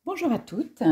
Bonjour à toutes.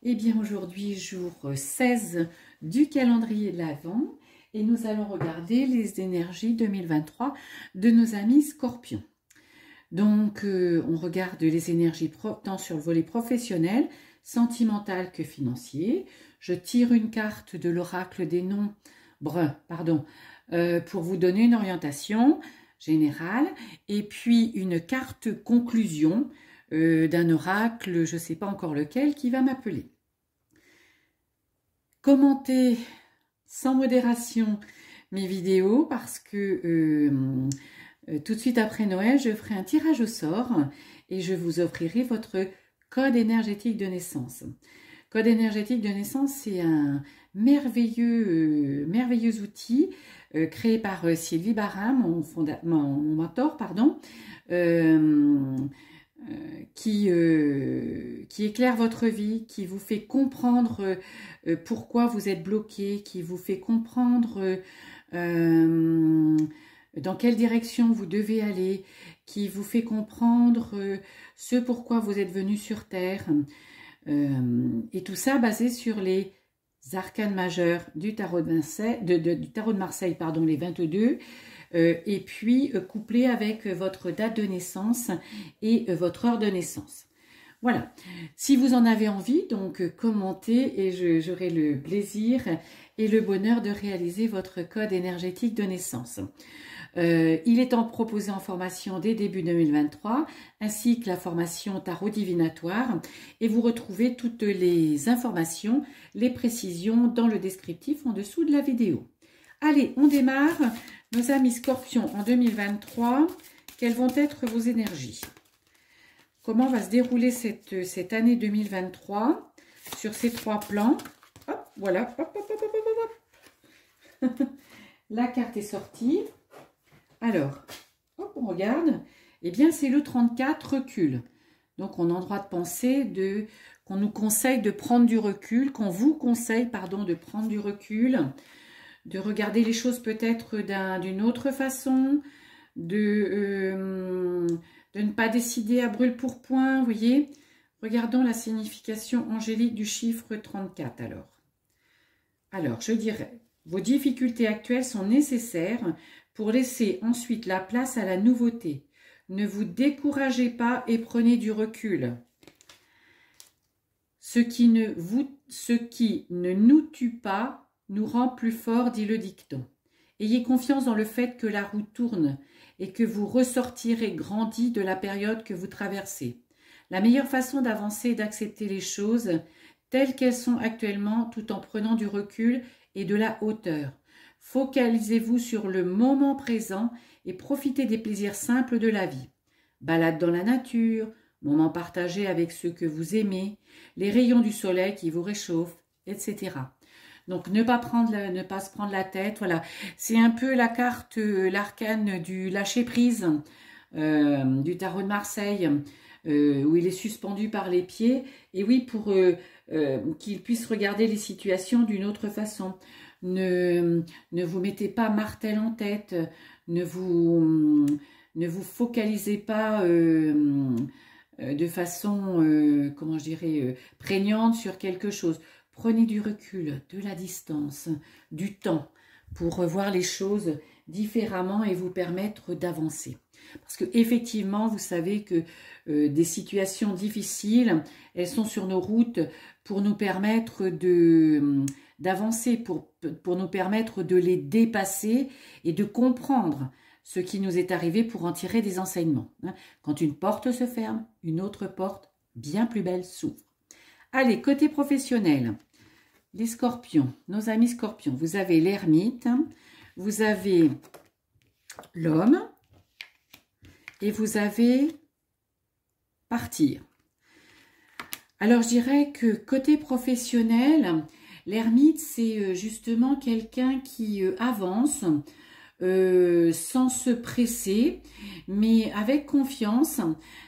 Eh bien aujourd'hui jour 16 du calendrier de l'Avent et nous allons regarder les énergies 2023 de nos amis Scorpions. Donc on regarde les énergies tant sur le volet professionnel, sentimental que financier. Je tire une carte de l'oracle des nombres, pour vous donner une orientation générale et puis une carte conclusion d'un oracle, je ne sais pas encore lequel, qui va m'appeler. Commentez sans modération mes vidéos parce que tout de suite après Noël, je ferai un tirage au sort et je vous offrirai votre code énergétique de naissance. Code énergétique de naissance, c'est un merveilleux outil créé par Sylvie Barin, mon mentor, qui éclaire votre vie, qui vous fait comprendre pourquoi vous êtes bloqué, qui vous fait comprendre dans quelle direction vous devez aller, qui vous fait comprendre ce pourquoi vous êtes venu sur Terre. Et tout ça basé sur les arcanes majeurs du tarot de Marseille, les 22, et puis couplé avec votre date de naissance et votre heure de naissance. Voilà, si vous en avez envie, donc commentez et j'aurai le plaisir et le bonheur de réaliser votre code énergétique de naissance. Il est proposé en formation dès début 2023, ainsi que la formation tarot divinatoire, et vous retrouvez toutes les informations, les précisions dans le descriptif en dessous de la vidéo. Allez, on démarre. Nos amis Scorpions en 2023, quelles vont être vos énergies? Comment va se dérouler cette année 2023 sur ces trois plans? Hop, voilà. Hop, hop, hop, hop, hop, hop. La carte est sortie. Alors, hop, on regarde. Eh bien, c'est le 34, recul. Donc, on a le droit de penser qu'on nous conseille de prendre du recul, qu'on vous conseille, pardon, de prendre du recul, de regarder les choses peut-être d'une autre façon, de ne pas décider à brûle-pourpoint, vous voyez. Regardons la signification angélique du chiffre 34 alors. Alors, je dirais, vos difficultés actuelles sont nécessaires pour laisser ensuite la place à la nouveauté. Ne vous découragez pas et prenez du recul. Ce qui ne nous tue pas nous rend plus forts, dit le dicton. Ayez confiance dans le fait que la roue tourne et que vous ressortirez grandi de la période que vous traversez. La meilleure façon d'avancer est d'accepter les choses telles qu'elles sont actuellement tout en prenant du recul et de la hauteur. Focalisez-vous sur le moment présent et profitez des plaisirs simples de la vie. Balade dans la nature, moments partagés avec ceux que vous aimez, les rayons du soleil qui vous réchauffent, etc. Donc, ne pas se prendre la tête, voilà. C'est un peu la carte, l'arcane du lâcher-prise du tarot de Marseille, où il est suspendu par les pieds. Et oui, pour qu'il puisse regarder les situations d'une autre façon. Ne vous mettez pas martel en tête, ne vous focalisez pas de façon, comment je dirais, prégnante sur quelque chose. Prenez du recul, de la distance, du temps pour voir les choses différemment et vous permettre d'avancer. Parce que effectivement, vous savez que des situations difficiles, elles sont sur nos routes pour nous permettre d'avancer, pour nous permettre de les dépasser et de comprendre ce qui nous est arrivé pour en tirer des enseignements. Quand une porte se ferme, une autre porte bien plus belle s'ouvre. Allez, côté professionnel, les scorpions, nos amis scorpions, vous avez l'ermite, vous avez l'homme et vous avez partir. Alors, je dirais que côté professionnel, l'ermite, c'est justement quelqu'un qui avance sans se presser, mais avec confiance,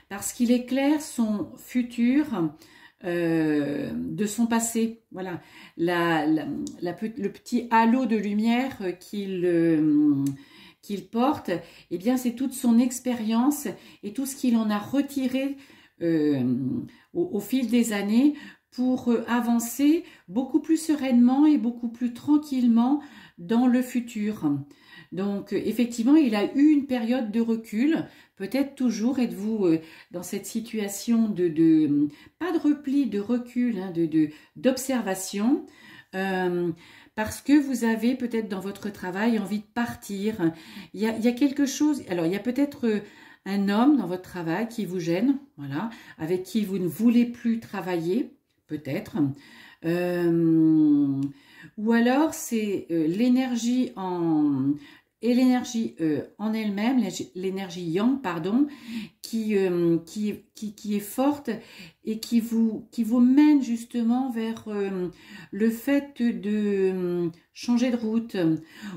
parce qu'il éclaire son futur de son passé. Voilà, le petit halo de lumière qu'il porte, bien c'est toute son expérience et tout ce qu'il en a retiré au fil des années pour avancer beaucoup plus sereinement et beaucoup plus tranquillement dans le futur. Donc, effectivement, il a eu une période de recul. Peut-être toujours êtes-vous dans cette situation pas de repli, de recul, hein, d'observation, parce que vous avez peut-être dans votre travail envie de partir. Il y a quelque chose, alors il y a peut-être un homme dans votre travail qui vous gêne, voilà, avec qui vous ne voulez plus travailler, peut-être. Ou alors c'est l'énergie en elle-même, l'énergie yang, pardon, qui est forte et qui vous mène justement vers le fait de changer de route,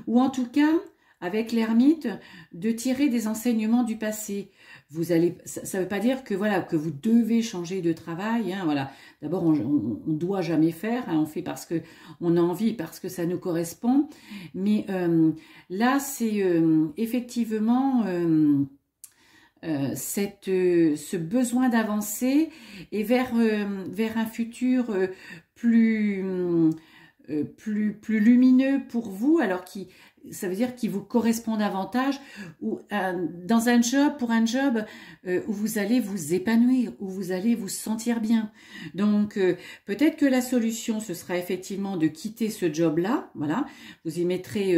ou en tout cas, avec l'ermite, de tirer des enseignements du passé. Vous allez, ça ne veut pas dire que voilà que vous devez changer de travail. Hein, voilà. D'abord, on doit jamais faire. Hein, on fait parce que on a envie, parce que ça nous correspond. Mais là, c'est effectivement ce besoin d'avancer et vers un futur plus lumineux pour vous, alors ça veut dire qu'il vous correspond davantage, ou dans un job, pour un job où vous allez vous épanouir, où vous allez vous sentir bien. Donc peut-être que la solution, ce sera effectivement de quitter ce job-là, voilà, vous y mettrez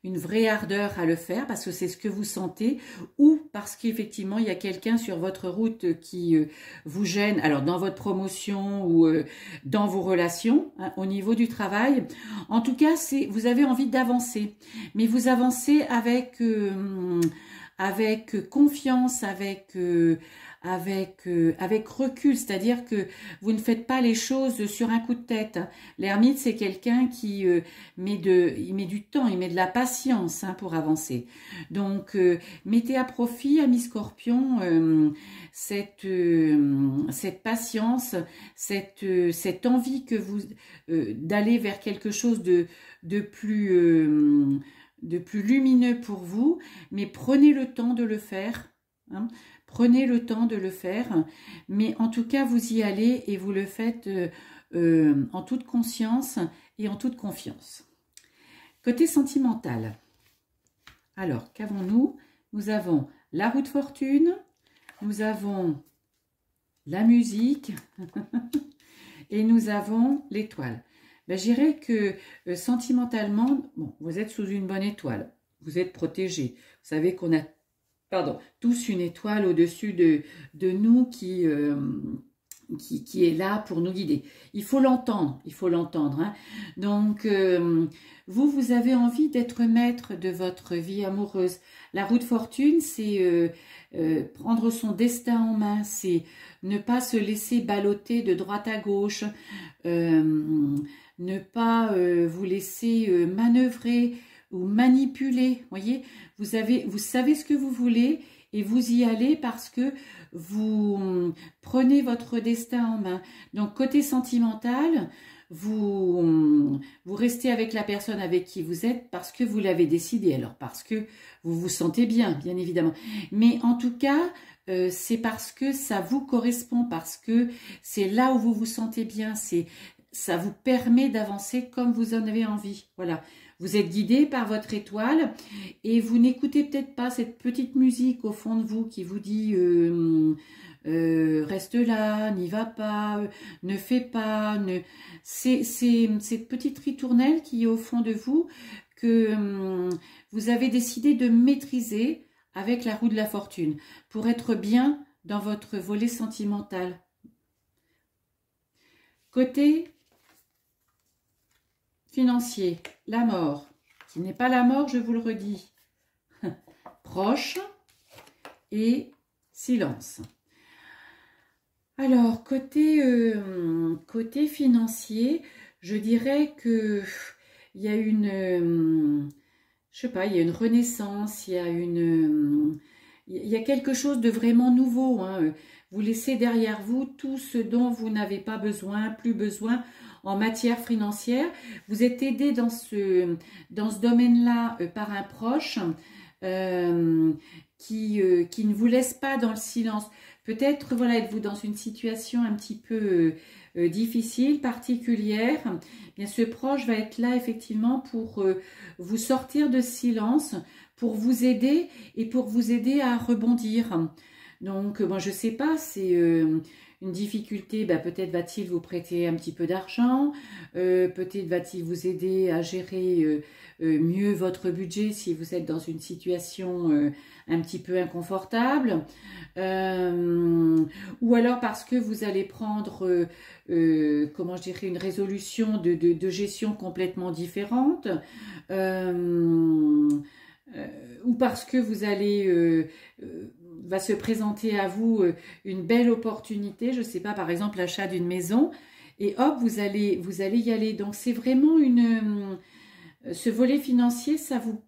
une vraie ardeur à le faire parce que c'est ce que vous sentez, ou parce qu'effectivement il y a quelqu'un sur votre route qui vous gêne, alors dans votre promotion ou dans vos relations, hein, au niveau du travail. En tout cas, vous avez envie d'avancer, mais vous avancez avec confiance, avec recul, c'est-à-dire que vous ne faites pas les choses sur un coup de tête. L'ermite, c'est quelqu'un qui met du temps, il met de la patience, hein, pour avancer. Donc, mettez à profit, ami Scorpion, cette patience, cette envie que vous d'aller vers quelque chose de plus lumineux pour vous, mais prenez le temps de le faire, hein. Prenez le temps de le faire, mais en tout cas, vous y allez et vous le faites en toute conscience et en toute confiance. Côté sentimental, alors, qu'avons-nous? Nous avons la roue de fortune, nous avons la musique et nous avons l'étoile. Ben, je dirais que sentimentalement, bon, vous êtes sous une bonne étoile, vous êtes protégé. Vous savez qu'on a tous une étoile au-dessus de nous qui est là pour nous guider. Il faut l'entendre, hein. Donc, vous avez envie d'être maître de votre vie amoureuse. La roue de fortune, c'est prendre son destin en main, c'est ne pas se laisser balloter de droite à gauche, ne pas vous laisser manœuvrer ou manipuler. Voyez, vous savez ce que vous voulez et vous y allez parce que vous prenez votre destin en main. Donc, côté sentimental, vous restez avec la personne avec qui vous êtes parce que vous l'avez décidé, alors parce que vous vous sentez bien, bien évidemment. Mais en tout cas, c'est parce que ça vous correspond, parce que c'est là où vous vous sentez bien, ça vous permet d'avancer comme vous en avez envie. Voilà. Vous êtes guidé par votre étoile et vous n'écoutez peut-être pas cette petite musique au fond de vous qui vous dit reste là, n'y va pas, ne fais pas. C'est cette petite ritournelle qui est au fond de vous que vous avez décidé de maîtriser avec la roue de la fortune pour être bien dans votre volet sentimental. Côté financier, la mort, qui n'est pas la mort, je vous le redis, proche et silence. Alors, côté financier, je dirais que il y a je sais pas, il y a une renaissance, il y a quelque chose de vraiment nouveau, hein. Vous laissez derrière vous tout ce dont vous n'avez pas besoin, plus besoin en matière financière. Vous êtes aidé dans ce domaine-là par un proche qui ne vous laisse pas dans le silence. Peut-être, voilà, êtes-vous dans une situation un petit peu difficile, particulière. Bien, ce proche va être là, effectivement, pour vous sortir de ce silence, pour vous aider et pour vous aider à rebondir. Donc, moi, je sais pas, c'est une difficulté, bah, peut-être va-t-il vous prêter un petit peu d'argent, peut-être va-t-il vous aider à gérer mieux votre budget si vous êtes dans une situation un petit peu inconfortable, ou alors parce que vous allez prendre, comment je dirais, une résolution de gestion complètement différente, ou parce que vous allez va se présenter à vous une belle opportunité, je ne sais pas, par exemple l'achat d'une maison, et hop, vous allez y aller. Donc c'est vraiment ce volet financier, ça vous,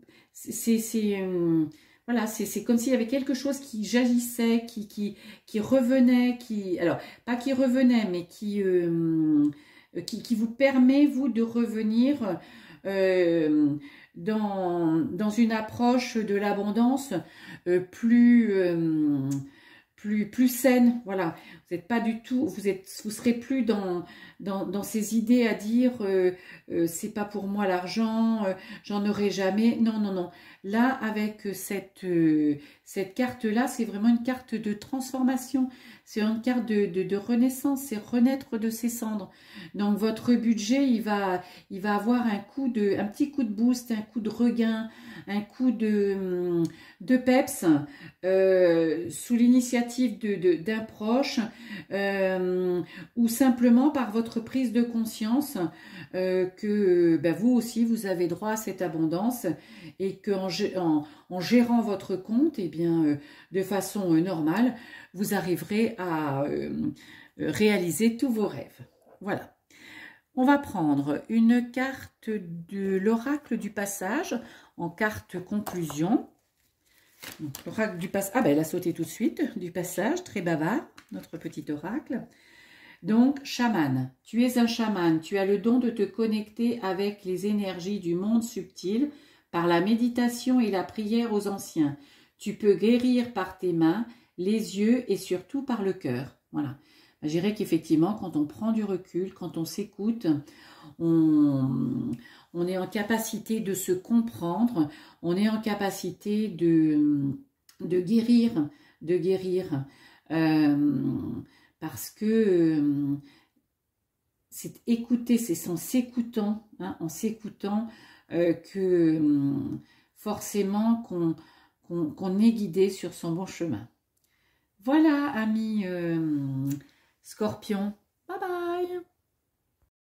voilà, c'est comme s'il y avait quelque chose qui jaillissait, qui revenait, alors pas qui revenait, mais qui vous permet vous de revenir dans une approche de l'abondance plus saine. Voilà, vous n'êtes pas du tout, vous serez plus dans ces idées à dire c'est pas pour moi l'argent, j'en aurai jamais. Non, non, non. Là, avec cette carte-là, c'est vraiment une carte de transformation. C'est une carte de renaissance, c'est renaître de ses cendres. Donc votre budget, il va avoir un petit coup de boost, un coup de regain, un coup de peps sous l'initiative d'un proche ou simplement par votre prise de conscience que ben, vous aussi vous avez droit à cette abondance et qu'en en gérant votre compte, eh bien, de façon normale, vous arriverez à réaliser tous vos rêves. Voilà. On va prendre une carte de l'oracle du passage en carte conclusion. L'oracle du passage, ah ben elle a sauté tout de suite, du passage, très bavard, notre petit oracle. Donc, chaman, tu es un chaman, tu as le don de te connecter avec les énergies du monde subtil par la méditation et la prière aux anciens. Tu peux guérir par tes mains, les yeux et surtout par le cœur. Voilà. Je dirais qu'effectivement, quand on prend du recul, quand on s'écoute, on est en capacité de se comprendre, on est en capacité de guérir, parce que c'est écouter, c'est en s'écoutant, hein, que forcément qu'on est guidé sur son bon chemin. Voilà, amis Scorpion.